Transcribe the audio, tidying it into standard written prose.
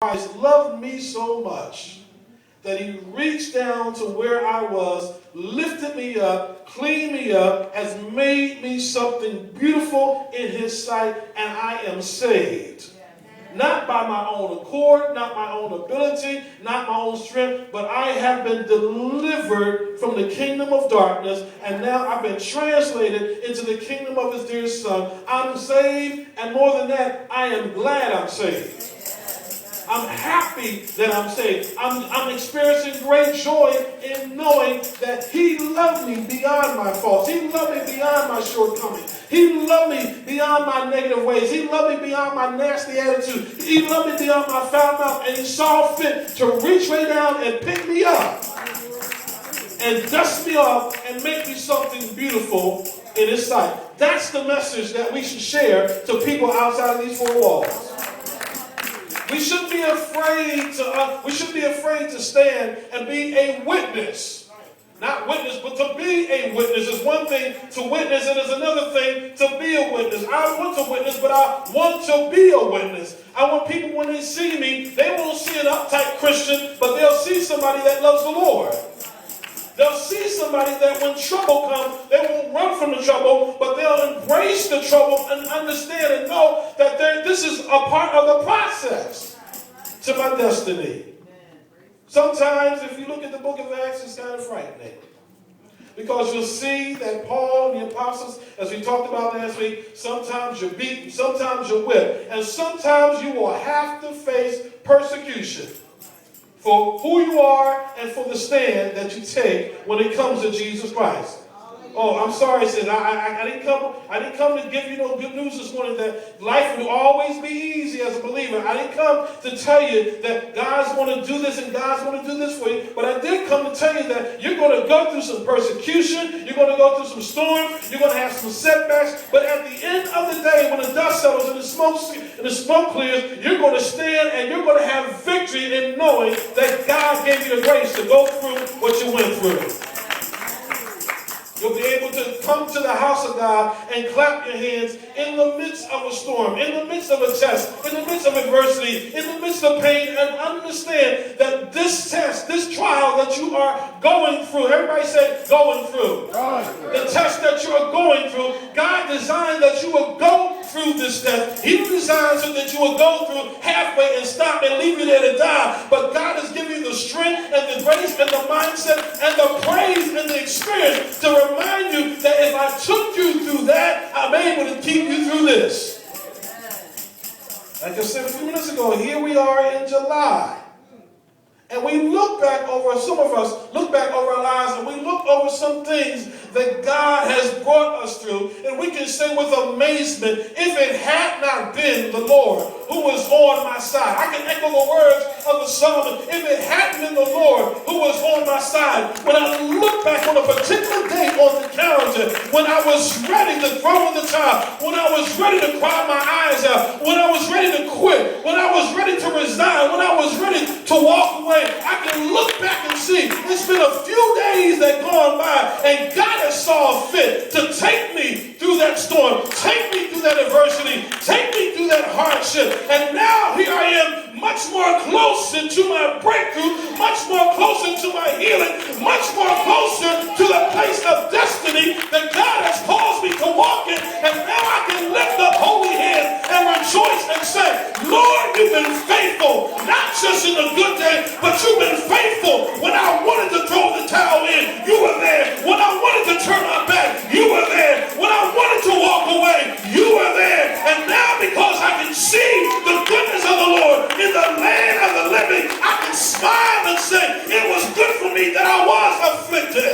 Christ loved me so much that he reached down to where I was, lifted me up, cleaned me up, has made me something beautiful in his sight, and I am saved. Not by my own accord, not my own ability, not my own strength, but I have been delivered from the kingdom of darkness, and now I've been translated into the kingdom of his dear son. I'm saved, and more than that, I am glad I'm saved. I'm happy that I'm saved. I'm experiencing great joy in knowing that he loved me beyond my faults. He loved me beyond my shortcomings. He loved me beyond my negative ways. He loved me beyond my nasty attitude. He loved me beyond my foul mouth. And he saw fit to reach way down and pick me up and dust me off and make me something beautiful in his sight. That's the message that we should share to people outside of these four walls. We shouldn't be afraid to stand and be a witness. Not witness, but to be a witness. It's one thing to witness, and it's another thing to be a witness. I want to witness, but I want to be a witness. I want people, when they see me, they won't see an uptight Christian, but they'll see somebody that loves the Lord. They'll see somebody that when trouble comes, they won't run from the trouble, but they'll embrace the trouble and understand and know that this is a part of the process to my destiny. Sometimes, if you look at the book of Acts, it's kind of frightening. Because you'll see that Paul and the apostles, as we talked about last week, sometimes you're beaten, sometimes you're whipped, and sometimes you will have to face persecution for who you are and for the stand that you take when it comes to Jesus Christ. Oh, I'm sorry, sis. I didn't come to give you no good news this morning that life will always be easy as a believer. I didn't come to tell you that God's going to do this and God's going to do this for you. But I did come to tell you that you're going to go through some persecution. You're going to go through some storms. You're going to have some setbacks. But at the end of the day, when the dust settles and the smoke clears, you're going to stand and you're going to have victory in knowing that God gave you the grace to go through what you went through. You'll be able to come to the house of God and clap your hands in the midst of a storm, in the midst of a test, in the midst of adversity, in the midst of pain, and understand that this test, this trial that you are going through, everybody say going through. The test that you are going through, God designed that you would go through this test. He designed so that you would go through halfway and stop and leave you there to die. But God has given you the strength and the grace and the mindset and the praise and the experience to remind you that if I took you through that, I'm able to keep you through this. Like I said a few minutes ago, here we are in July. And we look back over, some of us look back over our lives and we look over some things that God has brought us through. And we can say with amazement, if it had not been the Lord who was on my side. I can echo the words of the psalmist. If it hadn't been the Lord who was on my side. When I look back on a particular day on the calendar, when I was ready to throw in the towel, when I was ready to cry my eyes out, when I was ready to quit, when I was ready to resign, when I was ready to walk away, I can look back and see it's been a few days that gone by and God has saw fit to take me through that storm, take me through that adversity, take me through that hardship. And now here I am, much more closer to my breakthrough, much more closer to my healing, much more closer to the place of destiny that God has caused me to walk in. And now I can lift up holy hands and rejoice and say, Lord, you've been faithful, not just in a good day, but you've been faithful. When I wanted to throw the towel in, you were there. When I wanted to turn my back, you were there. When I wanted to walk away, you were there. And now because I can see the goodness of the Lord in the land of the living, I can smile and say, it was good for me that I was afflicted.